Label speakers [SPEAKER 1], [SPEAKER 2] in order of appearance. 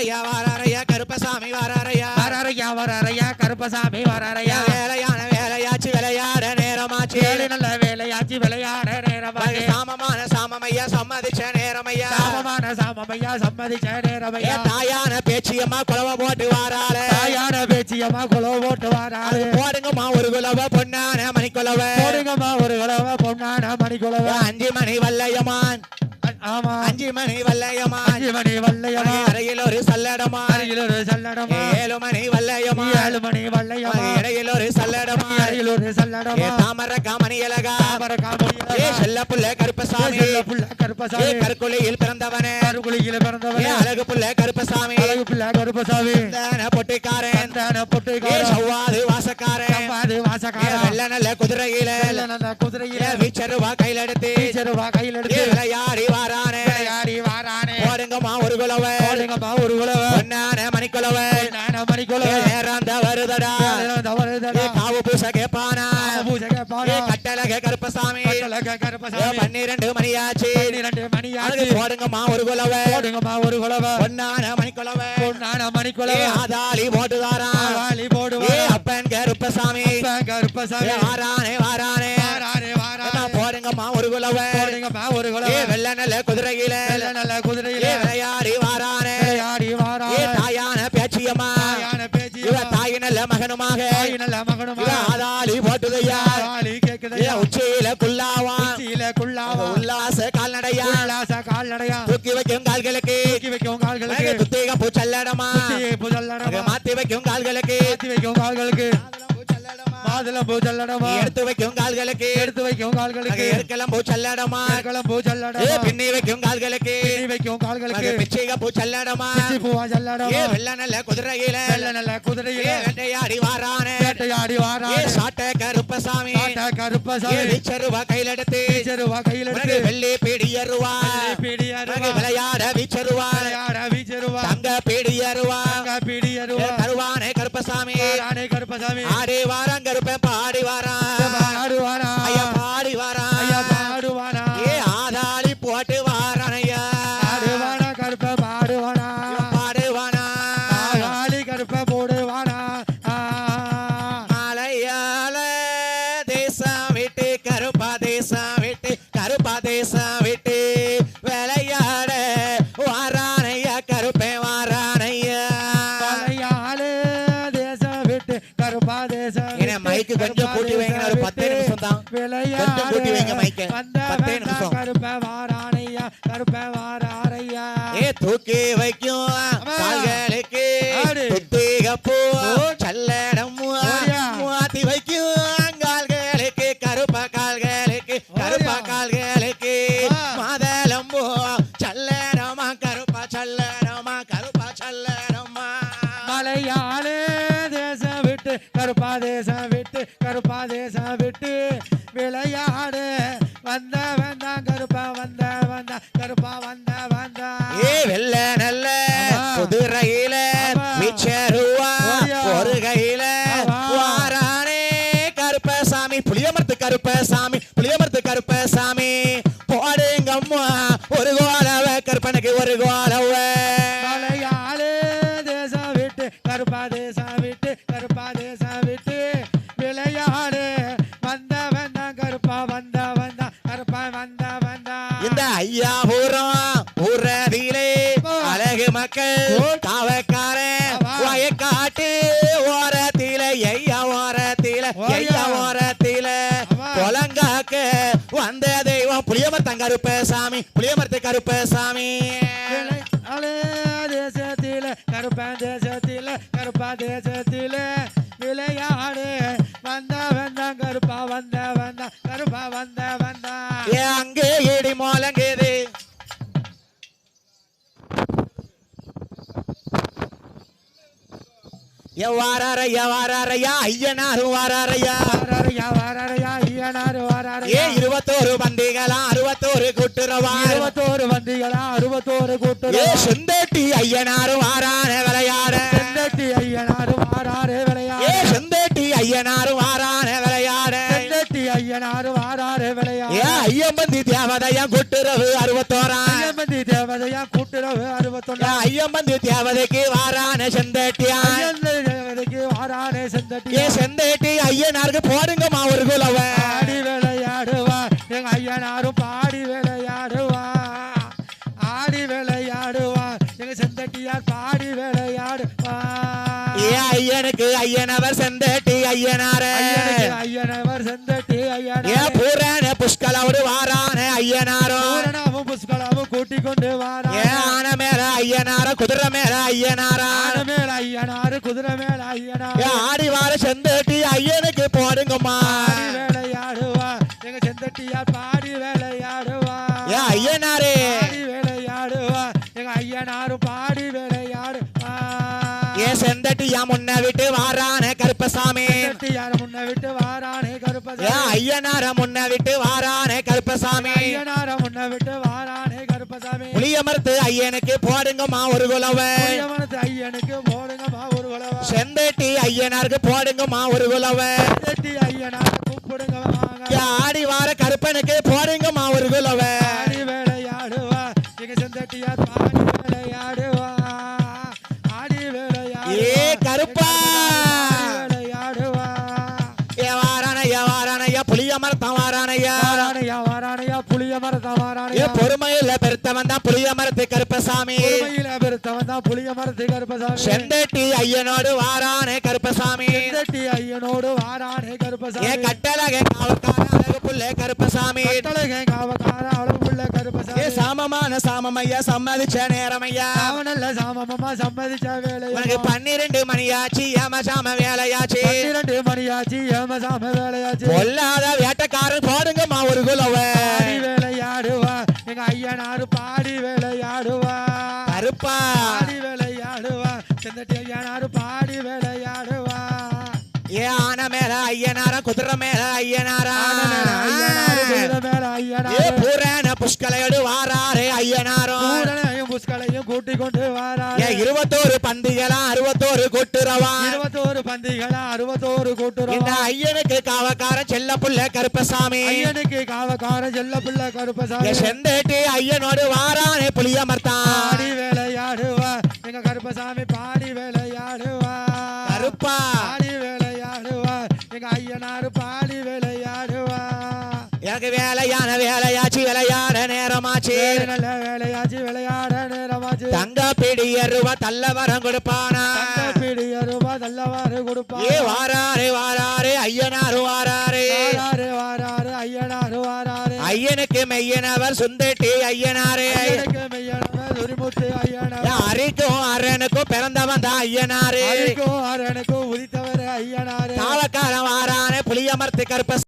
[SPEAKER 1] வாராரையா வாராரையா கருப்பசாமி வாராரையா
[SPEAKER 2] வாராரையா வாராரையா கருப்பசாமி வாராரையா
[SPEAKER 1] வேலையான வேலையாச்சு விளையாட நேரமாச்சு
[SPEAKER 2] நல்ல வேலையாச்சு விளையாட நேரமாச்சு
[SPEAKER 1] சாமமான சாமமையா சம்மதிச்ச நேரமையா
[SPEAKER 2] சாமமான சாமமையா சம்மதிச்ச நேரமையா
[SPEAKER 1] தாயான பேச்சியம்மா குலவ போட்டு வாராளே
[SPEAKER 2] தாயான பேச்சியம்மா குலவ போட்டு வாராளே
[SPEAKER 1] போடுங்கம்மா ஒரு குலவ பொன்னான மணிக்குலவ
[SPEAKER 2] போடுங்கம்மா ஒரு குலவ பொன்னான மணிக்குலவ
[SPEAKER 1] 5 மணி வல்லையமான்
[SPEAKER 2] ஆமா
[SPEAKER 1] 5 மணி வல்லையமான்
[SPEAKER 2] 5 மணி வல்லையமா
[SPEAKER 1] அறையில் ஒரு சல்லடமா
[SPEAKER 2] அறையில் ஒரு சல்லடமா
[SPEAKER 1] 7 மணி வல்லையமா
[SPEAKER 2] 7 மணி வல்லையமா
[SPEAKER 1] இடையில் ஒரு சல்லடமா
[SPEAKER 2] இடையில் ஒரு சல்லடமா
[SPEAKER 1] தாமர காமணி அழகா
[SPEAKER 2] தாமர காமணி அழகா
[SPEAKER 1] செல்ல புள்ள கருப்பசாமி
[SPEAKER 2] செல்ல புள்ள கருப்பசாமி
[SPEAKER 1] கருக்குழியில் பிறந்தவனே
[SPEAKER 2] கருக்குழியில் பிறந்தவனே
[SPEAKER 1] அழகு புள்ள கருப்பசாமி
[SPEAKER 2] அழகு புள்ள கருப்பசாமி
[SPEAKER 1] தான பொட்டிக்காரன்
[SPEAKER 2] தான பொட்டிக்காரன்
[SPEAKER 1] சவ்வாது வாசக்காரன்
[SPEAKER 2] சவ்வாது வாசக்காரன்
[SPEAKER 1] வெள்ள நல்ல குதிரையில
[SPEAKER 2] வெள்ள நல்ல குதிரையில
[SPEAKER 1] வீச்சருவா கையில் எடுத்து
[SPEAKER 2] வீச்சருவா கையில் எடுத்து
[SPEAKER 1] விளையாடி வாரானே
[SPEAKER 2] விளையாடி வாரானே
[SPEAKER 1] போடுங்கம்மா ஒரு குலவ
[SPEAKER 2] போடுங்கம்மா ஒரு குலவ
[SPEAKER 1] பொன்னான மணிக்குலவ
[SPEAKER 2] பொன்னான மணிக்குலவ
[SPEAKER 1] நேரம் தவறுதடா
[SPEAKER 2] தவறுதடா
[SPEAKER 1] காவு பூச கேப்பானா
[SPEAKER 2] பூஜை கேப்பானா
[SPEAKER 1] கட்டழக கருப்பசாமி
[SPEAKER 2] கட்டழக கருப்பசாமி
[SPEAKER 1] 12 மணியாச்சு
[SPEAKER 2] 12 மணியாச்சு
[SPEAKER 1] போடுங்கம்மா ஒரு குலவ
[SPEAKER 2] போடுங்கம்மா ஒரு குலவ
[SPEAKER 1] பொன்னான மணிக்குலவ
[SPEAKER 2] பொன்னான மணிக்குலவ
[SPEAKER 1] ஆதாளி போட்டுதாரா
[SPEAKER 2] ஆதாளி போடுவாரா
[SPEAKER 1] அப்பன் கருப்பசாமி
[SPEAKER 2] அப்பன் கருப்பசாமி
[SPEAKER 1] வாரானே வாரானே
[SPEAKER 2] வாரானே வாரானே
[SPEAKER 1] போடுங்கம்மா ஒரு குலவ
[SPEAKER 2] போடுங்கம்மா ஒரு குலவ
[SPEAKER 1] வெள்ள நல்ல குதிரையில
[SPEAKER 2] வெள்ள நல்ல குதிரையில
[SPEAKER 1] விளையாடி வாரானே
[SPEAKER 2] விளையாடி வாரானே
[SPEAKER 1] தாயான பேச்சியம்மா
[SPEAKER 2] தாயான பேச்சியம்மா
[SPEAKER 1] தாய் நல்ல மகனுமாக
[SPEAKER 2] தாய் நல்ல மகனுமாக
[SPEAKER 1] ஆதாளி போட்டுதையா
[SPEAKER 2] ஆதாளி கேக்குதையா
[SPEAKER 1] உச்சியில குல்லாவா
[SPEAKER 2] உச்சியில குல்லாவா
[SPEAKER 1] உல்லாச கால்நடையா
[SPEAKER 2] உல்லாச கால்நடையா
[SPEAKER 1] தூக்கி வைக்கும் கால்களுக்கு
[SPEAKER 2] தூக்கி வைக்கும் கால்களுக்கு
[SPEAKER 1] துத்தேக பூச்சல்லடமா
[SPEAKER 2] பூச்சல்லடமா
[SPEAKER 1] மாத்தி வைக்கும் கால்களுக்கு
[SPEAKER 2] மாத்தி வைக்கும் கால்களுக்கு மாதுளம் பூச்சல்லடமா
[SPEAKER 1] எடுத்து வைக்கும் கால்களுக்கு
[SPEAKER 2] எடுத்து வைக்கும் கால்களுக்கு
[SPEAKER 1] எருக்கலம் பூச்சல்லடமா
[SPEAKER 2] எருக்கலம் பூச்சல்லடமா
[SPEAKER 1] பின்னி வைக்கும் கால்களுக்கு
[SPEAKER 2] பின்னி வைக்கும் கால்களுக்கு
[SPEAKER 1] பிச்சைக பூச்சல்லடமா
[SPEAKER 2] பிச்சி பூவா சல்லடமா
[SPEAKER 1] வெள்ள நல்ல குதிரையில
[SPEAKER 2] வெள்ள நல்ல குதிரையில
[SPEAKER 1] வேட்டையாடி வாரானே
[SPEAKER 2] வேட்டையாடி வாரானே
[SPEAKER 1] சாட்ட கருப்பசாமி
[SPEAKER 2] சாட்ட கருப்பசாமி
[SPEAKER 1] வீச்சருவா கையில் எடுத்து
[SPEAKER 2] வீச்சருவா கையில் எடுத்து
[SPEAKER 1] வெள்ளி பீடியருவா
[SPEAKER 2] பீடியருவா
[SPEAKER 1] விளையாட வீச்சருவா
[SPEAKER 2] விளையாட வீச்சருவா
[SPEAKER 1] தங்க பீடியருவா
[SPEAKER 2] தங்க பீடியருவா
[SPEAKER 1] தருவானே கருப்பசாமி
[SPEAKER 2] ஆனே கருப்பசாமி
[SPEAKER 1] ஆடி வாரான் கருப்ப பாடி வாரான்
[SPEAKER 2] பாடு வாரா
[SPEAKER 1] ஐயா பாடி வாரான்
[SPEAKER 2] ஐயா பாடு வாரா
[SPEAKER 1] ஆதாளி போட்டு வாரான் ஐயா
[SPEAKER 2] பாடுவானா கருப்ப பாடுவானா
[SPEAKER 1] பாடுவானா
[SPEAKER 2] ஆதாளி கருப்ப போடுவானா
[SPEAKER 1] மலையாள தேசம் விட்டு கருப்பா தேசம் விட்டு கருப்பா தேசம் விட்டு விளையாட வாரானையா கருப்பே வாரானையா
[SPEAKER 2] மலையாள தேசம் விட்டு கருப்பா தேசம்
[SPEAKER 1] மைக்கு கொஞ்சம் கூட்டி வைங்க ஒரு 10 நிமிஷம் தான் கொஞ்சம் கூட்டி வைங்க மைக்கு 10 நிமிஷம்
[SPEAKER 2] கருப்ப வாரானையா கருப்ப வாராரையா
[SPEAKER 1] தூக்கி வைக்கும் கால்களுக்கு துத்திக பூ சல்லடம் மாத்தி வைக்கும் கால்களுக்கு கருப்ப கால்களுக்கு கருப்ப கால்களுக்கு மாதளம் பூ சல்லடமா கருப்பா சல்லடமா கருப்பா சல்லடமா
[SPEAKER 2] மலையாள தேசம் விட்டு கருப்பா தேசம் விட்டு கருப்பா தேசம் விட்டு விளையாடு வந்த வந்தான் கருப்பா வந்த வந்தா கருப்பா வந்த வந்தா
[SPEAKER 1] வெள்ள நல்ல குதிரையில வீச்சருவா ஒரு கையில வாரானே கருப்பசாமி புளியமரத்து கருப்பசாமி புளியமரத்து கருப்பசாமி போடுங்கம்மா ஒரு கோலவ கற்பனைக்கு ஒரு கோலவ
[SPEAKER 2] மலையாள தேசம் விட்டு கருப்பா தேசம் விட்டு கருப்பா தேசம் விட்டு விளையாடு வந்த வந்தான் கருப்பா வந்த வந்தா கருப்பா வந்த வந்தா
[SPEAKER 1] இந்த ஐயா ஊரதிலே அழகு மக்கள் காவக்காரன் வயக்காட்டு ஓரத்தில ஐயா ஓரத்தில கொலங்காக்க வந்த தெய்வம் புளியமரத்தன் கருப்பசாமி புளியமரத்து கருப்பசாமி
[SPEAKER 2] தேசத்தில கருப்பா தேசத்தில கருப்பா தேசத்தில விளையாடு வந்த வந்தான் கருப்பா வந்த வந்தா கருப்பா வந்த வந்தா
[SPEAKER 1] அங்கே இடி மோலங்குது வாராரையா வாராரையா ஐயனாரும் வாராரையா
[SPEAKER 2] வாராரையா ஐயனாரு வாராரையா
[SPEAKER 1] 21 பந்திகளா 61 கூட்டுறவா
[SPEAKER 2] 21 பந்திகளா 61 கூட்டுறவா
[SPEAKER 1] செந்தேட்டி ஐயனாரும் வாரானே விளையாட
[SPEAKER 2] செந்தேட்டி ஐயனாரும் வாராரே விளையாட
[SPEAKER 1] செந்தேட்டி ஐயனாரும் வாரானே விளையாட
[SPEAKER 2] செந்தேட்டி ஐயனாரும் வாராரே விளையாட
[SPEAKER 1] ஐயம்பந்தி தேவதையா கூட்டுறவு 61
[SPEAKER 2] ஐயம்பந்தி தேவ தேவதையா கூட்டுறவு 61
[SPEAKER 1] ஐயம் வந்து தேவதைக்கு வாரான செந்தட்டியான்
[SPEAKER 2] ஐயன் தேவதைக்கு வாரானே செந்தட்டி
[SPEAKER 1] செந்தட்டி ஐயனாருக்கு போடுங்கம்மா ஒரு குலவ
[SPEAKER 2] ஆடி விளையாடுவா எங்க ஐயனாரும் பாடி விளையாடுவா ஆடி விளையாடுவா எங்க செந்தட்டியார் பாடி விளையாடுவா
[SPEAKER 1] ஐயனுக்கு ஐயனவர் செந்தட்டி ஐயனார
[SPEAKER 2] ஐயனவர் செந்தட்டி ஐயனார்
[SPEAKER 1] பூரண புஷ்கலோடு வாரான ஐயனாரோ
[SPEAKER 2] பூரணமும் புஷ்கலமும் கூட்டிக் கொண்டு வாரா
[SPEAKER 1] ஆன மேல ஐயனார குதிரை மேல ஐயனாரா
[SPEAKER 2] ஆன மேல ஐயனாரு குதிரை மேல ஐயனார்
[SPEAKER 1] ஆடி வார செந்தட்டி ஐயனுக்கு போடுங்கம்மா
[SPEAKER 2] விளையாடுவா எங்க செந்தட்டியார் பாடி விளையாடுவா
[SPEAKER 1] ஐயனாரே
[SPEAKER 2] பாடி விளையாடுவா எங்க ஐயனாரும் பாடி விளையாடுவா
[SPEAKER 1] செந்தட்டியா முன்ன விட்டு வாரான கருப்பசாமி
[SPEAKER 2] செந்தட்டியார் முன்ன விட்டு வாரானே கருப்பசாமி
[SPEAKER 1] ஐயனார முன்ன விட்டு வாரானே கருப்பசாமி
[SPEAKER 2] ஐயனார முன்ன விட்டு வாரானே கருப்பசாமி
[SPEAKER 1] புளியமரத்து ஐயனுக்கு போடுங்கம்மா ஒரு குலவ
[SPEAKER 2] புளியமரத்து ஐயனுக்கு போடுங்கம்மா ஒரு குலவ
[SPEAKER 1] செந்தட்டி ஐயனாருக்கு போடுங்கம்மா ஒரு குலவ
[SPEAKER 2] செந்தட்டி ஐயனார் கூப்பிடுங்க
[SPEAKER 1] ஆடி வார கருப்பனுக்கு போடுங்கம்மா ஒரு குலவ
[SPEAKER 2] ஆடி விளையாடுவா எங்க செந்தட்டியார் பாடி விளையாடுவா ஆடி விளையாடுவா
[SPEAKER 1] கருப்பா
[SPEAKER 2] விளையாடுவா
[SPEAKER 1] வாரானையா புளியமரத்தான் வாரானையா
[SPEAKER 2] வாரானையா வாரானையா புளியமரத்தா வாரானையா
[SPEAKER 1] பொறுமையில பெருத்தவன் தான் புளியமரத்து கருப்பசாமி
[SPEAKER 2] பொறுமையில பெருத்தவன் தான் புளியமரத்து கருப்பசாமி
[SPEAKER 1] செந்தட்டி ஐயனோடு வாரானே கருப்பசாமி
[SPEAKER 2] செந்தட்டி ஐயனோடு வாரானே கருப்பசாமி
[SPEAKER 1] கட்டழகே காவக்கார அழகு புள்ளே கருப்பசாமி
[SPEAKER 2] கட்டழகே காவக்கார அழகு புள்ளே கருப்பசாமி
[SPEAKER 1] சாமமான சாமமையா சம்மதிச்ச நேரமையா
[SPEAKER 2] அவனல்ல சாமமா சம்மதிச்ச வேலை
[SPEAKER 1] உனக்கு 12 மணியாச்சு ஏமசாம வேலையாச்சு
[SPEAKER 2] 12 மணியாச்சு ஏமசாம வேலையாச்சு
[SPEAKER 1] பொல்லாத வேட்டக்காரன் போடுங்கம்மா ஒரு குலவ
[SPEAKER 2] பாடி விளையாடுவா எங்க ஐயனாரு பாடி விளையாடுவா
[SPEAKER 1] கருப்பா
[SPEAKER 2] பாடி விளையாடுவா செந்தட்டி ஐயனாரு பாடி விளையாடுவா
[SPEAKER 1] ஆன மேல ஐயனாரா குதிரை மேல ஐயனாரா
[SPEAKER 2] குதிரை மேல ஐயனாரு
[SPEAKER 1] பூரண புஷ்கலையோடு வாராரே ஐயனாரோ
[SPEAKER 2] பூரணையும் புஷ்களையும் கூட்டிக் கொண்டு வாராரு
[SPEAKER 1] 21 பந்திகளா 61 கூட்டுறவா
[SPEAKER 2] 21 பந்திகளா 61 கூட்டுறவா
[SPEAKER 1] இந்த ஐயனுக்கு காவக்காரன் செல்ல புள்ள கருப்பசாமி
[SPEAKER 2] ஐயனுக்கு காவக்காரன் செல்ல புள்ள கருப்பசாமி
[SPEAKER 1] செந்தட்டி ஐயனோடு வாரானே புளியமர்த்தான்
[SPEAKER 2] பாடி விளையாடுவா எங்க கருப்பசாமி பாடி விளையாடுவா
[SPEAKER 1] கருப்பா
[SPEAKER 2] பாடி விளையாடுவா எங்க ஐயனாரு பாடி விளையாடுவா
[SPEAKER 1] எனக்கு வேலையாச்சு விளையாட நேரமாச்சு
[SPEAKER 2] நல்ல வேலையாச்சு விளையாட நேரமாச்சு
[SPEAKER 1] தங்க பிடியருவா தள்ள வரம் கொடுப்பானா
[SPEAKER 2] பிடியருவா தள்ளவாறு கொடுப்பா
[SPEAKER 1] வாராரே ஐயனாரு வாராரே
[SPEAKER 2] வாராரு ஐயனாரு வாராரு
[SPEAKER 1] ஐயனுக்கு மெய்யனவர் சுந்தட்டி ஐயனாரே
[SPEAKER 2] ஐயனுக்கு மெய்யனவர் துரிமுத்து ஐயனார்
[SPEAKER 1] அரிக்கும் அரனுக்கும் பிறந்தவன் தான் ஐயனாரு
[SPEAKER 2] அரனுக்கும் உதித்தவர் ஐயனாரு
[SPEAKER 1] காவக்காரன் வாரானே புளியமர்த்து கருப்ப